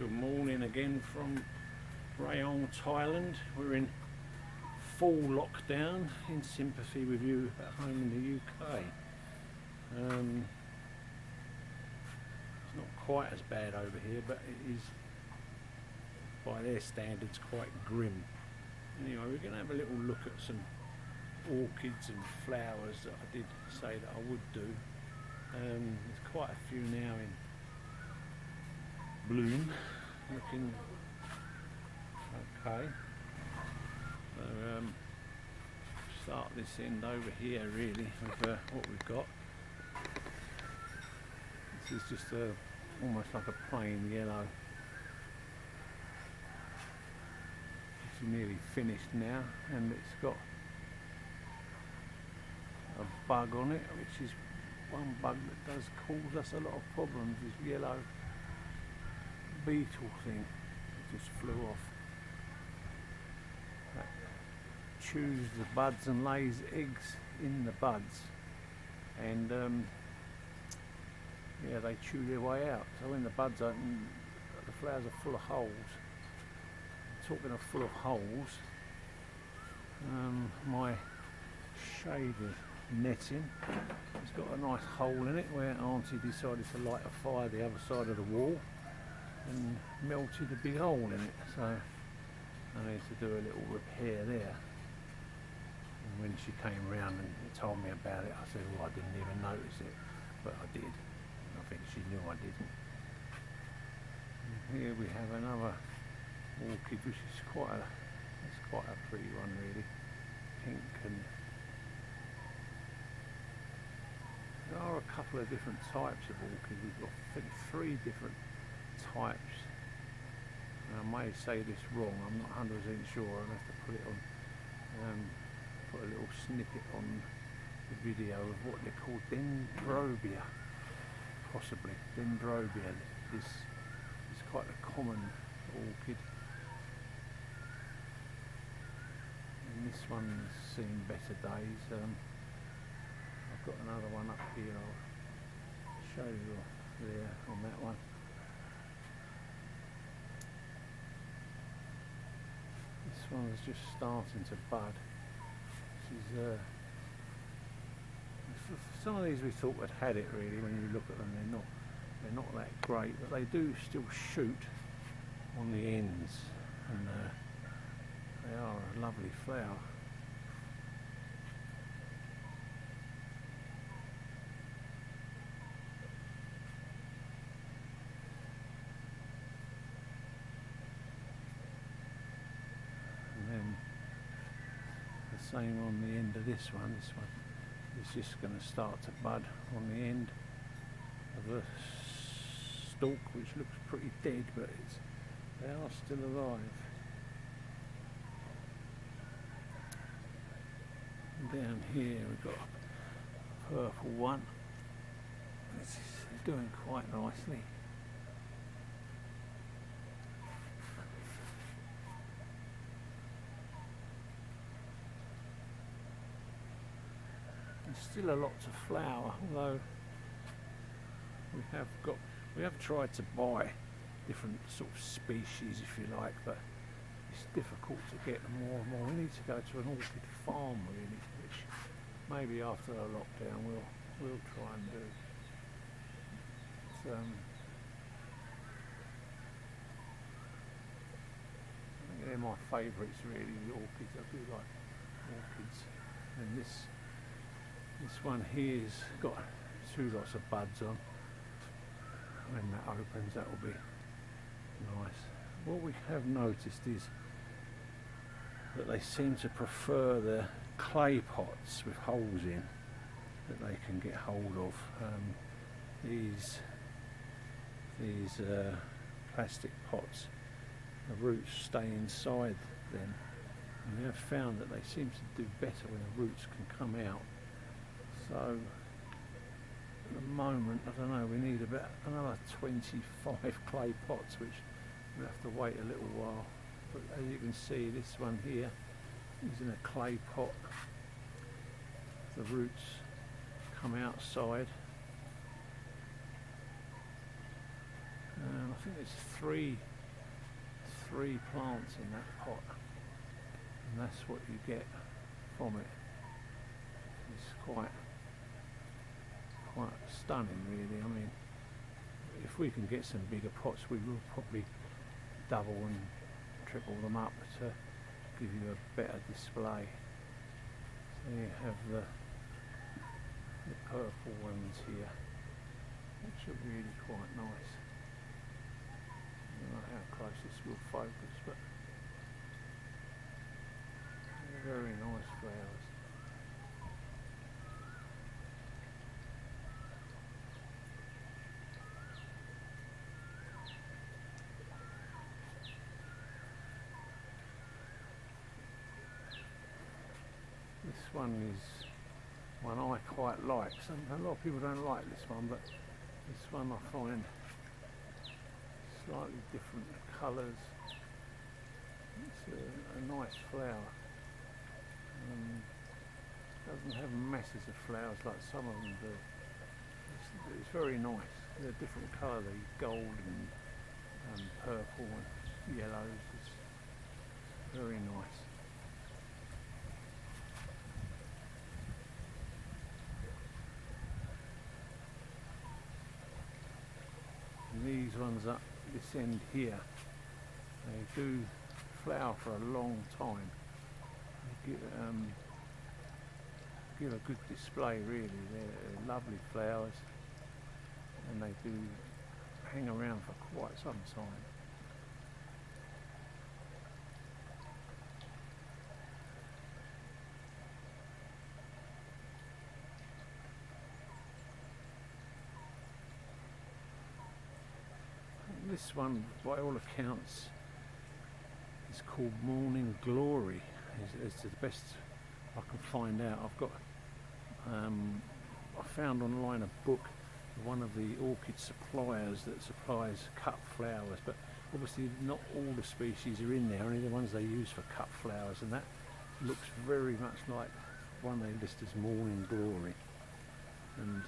Good morning again from Rayong Thailand. We're in full lockdown in sympathy with you at home in the UK. It's not quite as bad over here, but it is, by their standards, quite grim. Anyway, we're going to have a little look at some orchids and flowers that I did say that I would do. There's quite a few now in bloom, looking okay. So start this end over here really with what we've got. This is just almost like a plain yellow. It's nearly finished now, and it's got a bug on it, which is one bug that does cause us a lot of problems. This yellow beetle thing that just flew off. That chews the buds and lays eggs in the buds, and yeah, they chew their way out. So when the buds open, the flowers are full of holes. Talking of full of holes, my shaded netting has got a nice hole in it where Auntie decided to light a fire the other side of the wall and melted a big hole in it, so I need to do a little repair there. And when she came round and told me about it, I said, well, I didn't even notice it, but I did. I think she knew I didn't. And here we have another orchid, which is quite a pretty one really, pink, and there are a couple of different types of orchid. We've got, I think, 3 different types. And I may say this wrong, I'm not 100% sure. I'll have to put it on, put a little snippet on the video of what they're called, dendrobia, possibly. Dendrobia is quite a common orchid. And this one's seen better days. I've got another one up here, I'll show you there on that one. This one's just starting to bud. This is some of these we thought had it really. When you look at them, they're not that great, but they do still shoot on the ends, and they are a lovely flower. Same on the end of this one. This one is just going to start to bud on the end of a stalk, which looks pretty dead, but they are still alive. And down here we've got a purple one. This is doing quite nicely. Still a lot to flower, although we have tried to buy different sort of species, if you like, but it's difficult to get them more and more. We need to go to an orchid farm really, which maybe after a lockdown we'll try and do. But, I think they're my favourites really, the orchids. I do like orchids, and this one here's got 2 lots of buds on. When that opens, that will be nice. What we have noticed is that they seem to prefer the clay pots with holes in that they can get hold of. These plastic pots, the roots stay inside them. And we have found that they seem to do better when the roots can come out. So at the moment, I don't know, we need about another 25 clay pots, which we'll have to wait a little while. But as you can see, this one here is in a clay pot. The roots come outside. I think there's 3 3 plants in that pot, and that's what you get from it. It's quite stunning, really. I mean, if we can get some bigger pots, we will probably double and triple them up to give you a better display. So you have the purple ones here, which are really quite nice. I don't know how close this will focus, but they're very nice flowers. This one is one I quite like. A lot of people don't like this one, but this one I find slightly different colours. It's a nice flower. Doesn't have masses of flowers like some of them do. It's very nice. They're different colour. They're gold and purple and yellows. It's very nice. These ones up this end here, they do flower for a long time. They give a good display, really. They're lovely flowers, and they do hang around for quite some time. This one, by all accounts, is called Morning Glory. It's the best I can find out. I've got, I found online a book of one of the orchid suppliers that supplies cut flowers, but obviously not all the species are in there, only the ones they use for cut flowers, and that looks very much like one they list as Morning Glory. And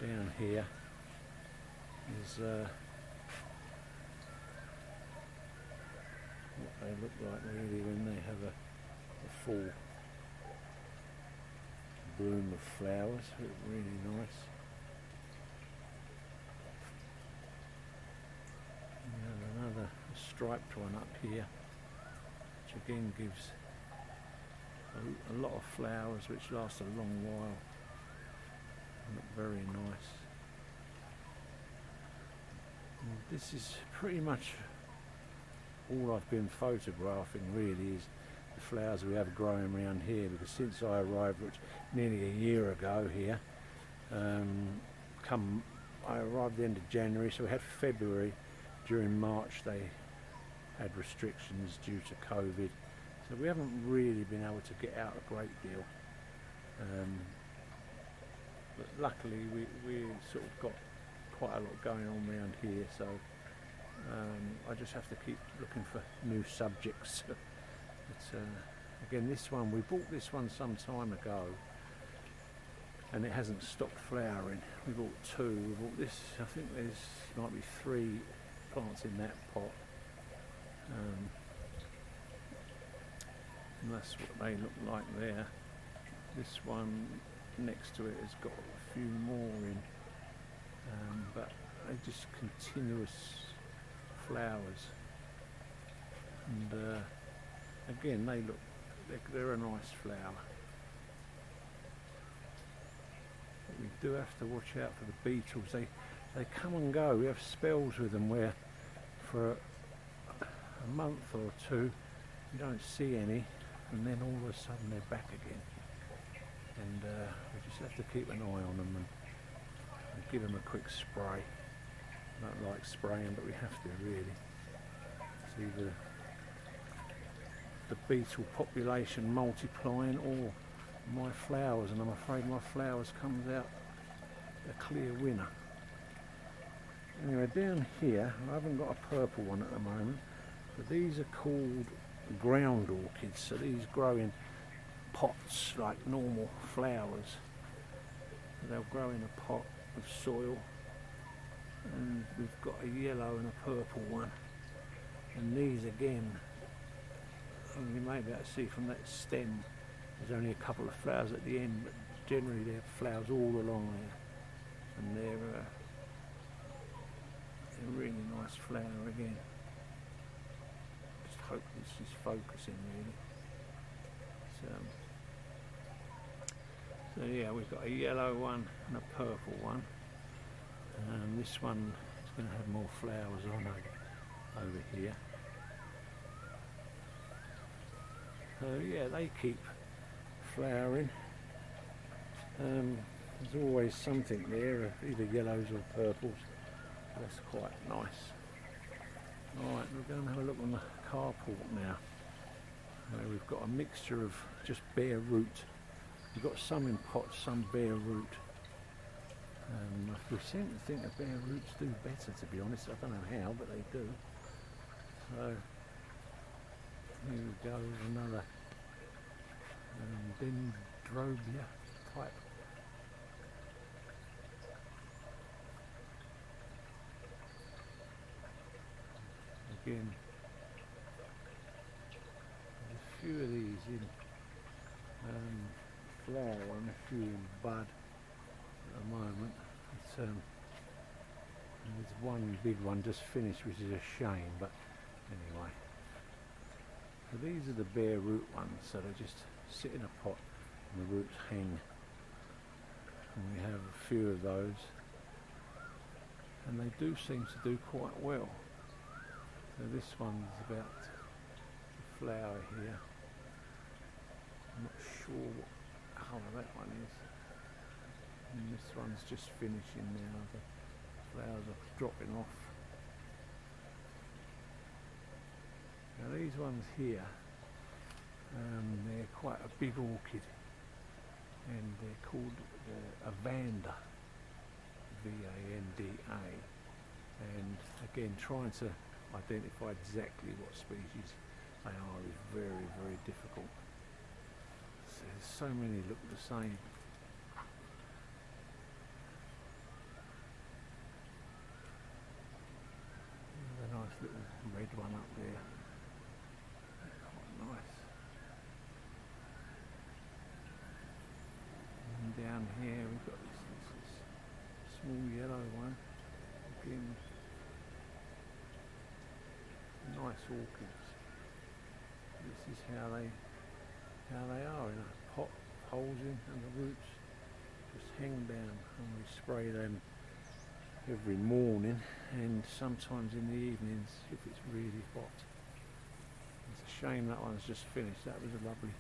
down here is what they look like really when they have a full bloom of flowers. Look really nice. And another striped one up here, which again gives a lot of flowers which last a long while and look very nice. And this is pretty much all I've been photographing, really, is the flowers we have growing around here, because since I arrived, which nearly a year ago here, I arrived at the end of January, so we had February. During March they had restrictions due to COVID, so we haven't really been able to get out a great deal, but luckily we sort of got quite a lot going on around here, so I just have to keep looking for new subjects. But again, this one, we bought this one some time ago and it hasn't stopped flowering. We bought 2. We bought this, I think might be 3 plants in that pot, and that's what they look like there. This one next to it has got a few more in, but they're just continuous flowers, and again they're a nice flower. But we do have to watch out for the beetles. They come and go. We have spells with them where for a month or 2 you don't see any, and then all of a sudden they're back again, and we just have to keep an eye on them and give them a quick spray. I don't like spraying, but we have to, really. See the beetle population multiplying, or my flowers, and I'm afraid my flowers comes out a clear winner. Anyway, down here, I haven't got a purple one at the moment, but these are called ground orchids, so these grow in pots like normal flowers. They'll grow in a pot of soil, and we've got a yellow and a purple one, And these again, you may be able to see from that stem, there's only a couple of flowers at the end, but generally there are flowers all along there, and they're a really nice flower again. Just hope this is focusing really. So yeah, we've got a yellow one and a purple one. This one is going to have more flowers on over here. So yeah, they keep flowering. There's always something there, either yellows or purples. That's quite nice. Alright, we're going to have a look on the carport now, where we've got a mixture of just bare root. We've got some in pots, some bare root. We seem to think that bare roots do better, to be honest. I don't know how, but they do. So here we go, another dendrobia type. Again, there's a few of these in flower and a few in bud at the moment. There's one big one just finished, which is a shame, but anyway. So these are the bare root ones, so they just sit in a pot and the roots hang. And we have a few of those, and they do seem to do quite well. So this one's about to flower here. I'm not sure what colour that one is. And this one's just finishing now. The flowers are dropping off. Now these ones here, they're quite a big orchid, and they're called a Vanda, V-A-N-D-A. And again, trying to identify exactly what species they are is very, very difficult. So there's so many look the same. There's a nice little red one up there. Quite nice. And down here we've got this small yellow one. Again, nice orchids. This is how they are, in a pot, holes in, and the roots just hang down, and we spray them every morning and sometimes in the evenings if it's really hot. It's a shame that one's just finished. That was a lovely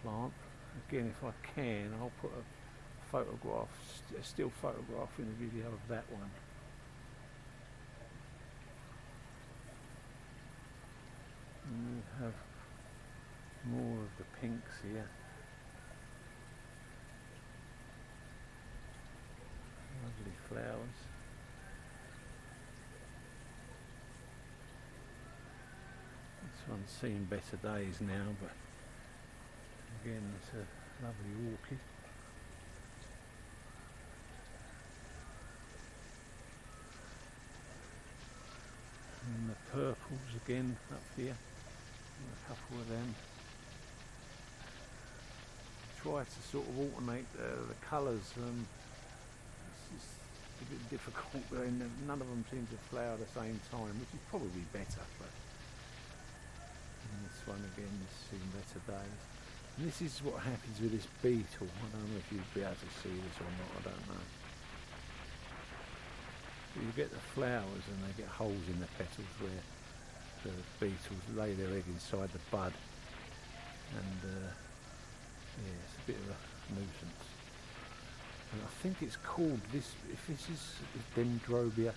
plant. Again, if I can, I'll put a photograph, a still photograph in the video of that one. And we have more of the pinks here. Lovely flowers. This one's seen better days now, but again it's a lovely orchid. And the purples again up here. A couple of them. Try to sort of alternate the colours. It's just a bit difficult. None of them seem to flower at the same time, which is probably better. But and this one again has seen better days. And this is what happens with this beetle. I don't know if you'd be able to see this or not. I don't know. But you get the flowers and they get holes in the petals where the beetles lay their egg inside the bud, and yeah, it's a bit of a nuisance. And I think it's called this. If this is Dendrobia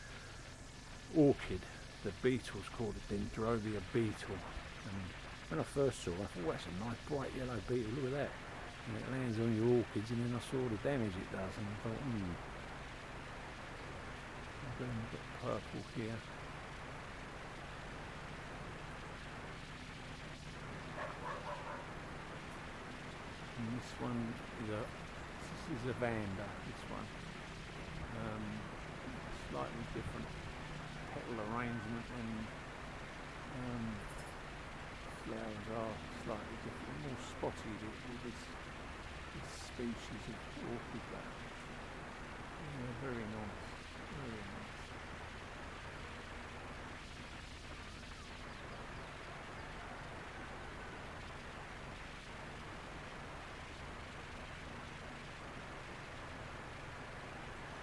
orchid, the beetle's called a Dendrobia beetle. And when I first saw it, I thought, well, that's a nice bright yellow beetle. Look at that. And it lands on your orchids, and then I saw the damage it does, and I thought, Then we've got purple here. And this one is a Vanda, this one. Slightly different petal arrangement and Flowers are slightly different, more spotty with this species of orchid flower. Yeah, very nice, very nice.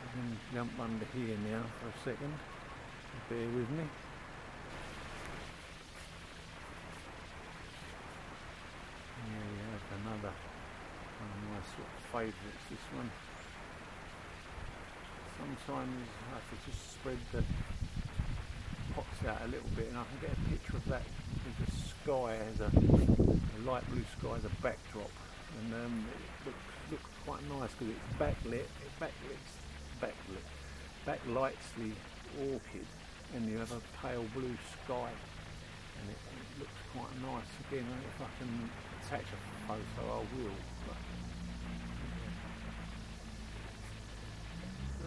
I'm going to jump under here now for a second, bear with me. Here we have another one of my sort of favourites, this one. Sometimes I have to just spread the pots out a little bit and I can get a picture of that with the sky as a light blue sky as a backdrop, and it looks quite nice because it's backlit, backlights the orchid, and you have a pale blue sky, and it looks quite nice. Again, if I can attach a photo I will, but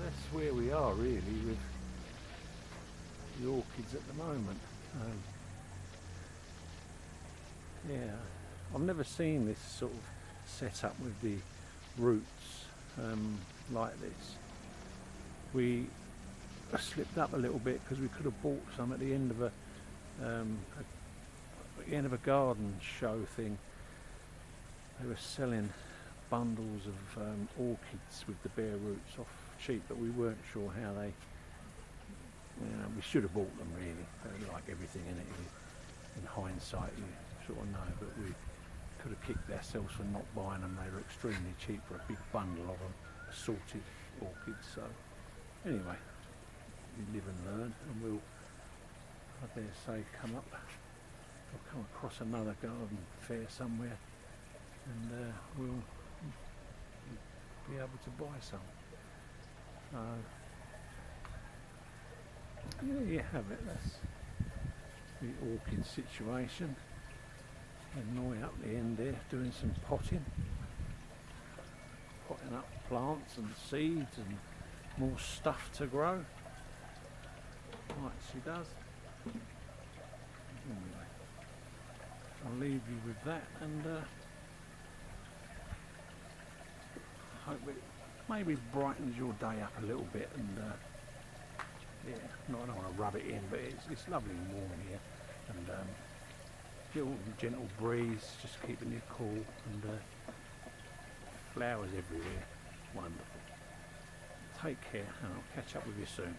that's where we are really with the orchids at the moment. Yeah, I've never seen this sort of setup with the roots like this. We slipped up a little bit because we could have bought some at the end of a garden show thing. They were selling bundles of orchids with the bare roots off cheap, but we weren't sure how they. We should have bought them really. Like everything in it, in hindsight, you sort of know, but we could have kicked ourselves for not buying them. They were extremely cheap for a big bundle of them, assorted orchids. So anyway, we live and learn, and we'll, I dare say, come across another garden fair somewhere, and we'll be able to buy some. So there you have it. That's the orchid situation. And Noi up the end there doing some potting up plants and seeds and more stuff to grow, like she does. Anyway, I'll leave you with that, and I hope it maybe brightens your day up a little bit, and yeah, I don't want to rub it in, but it's lovely and warm here, and little gentle breeze just keeping you cool, and flowers everywhere. Wonderful. Take care, and I'll catch up with you soon.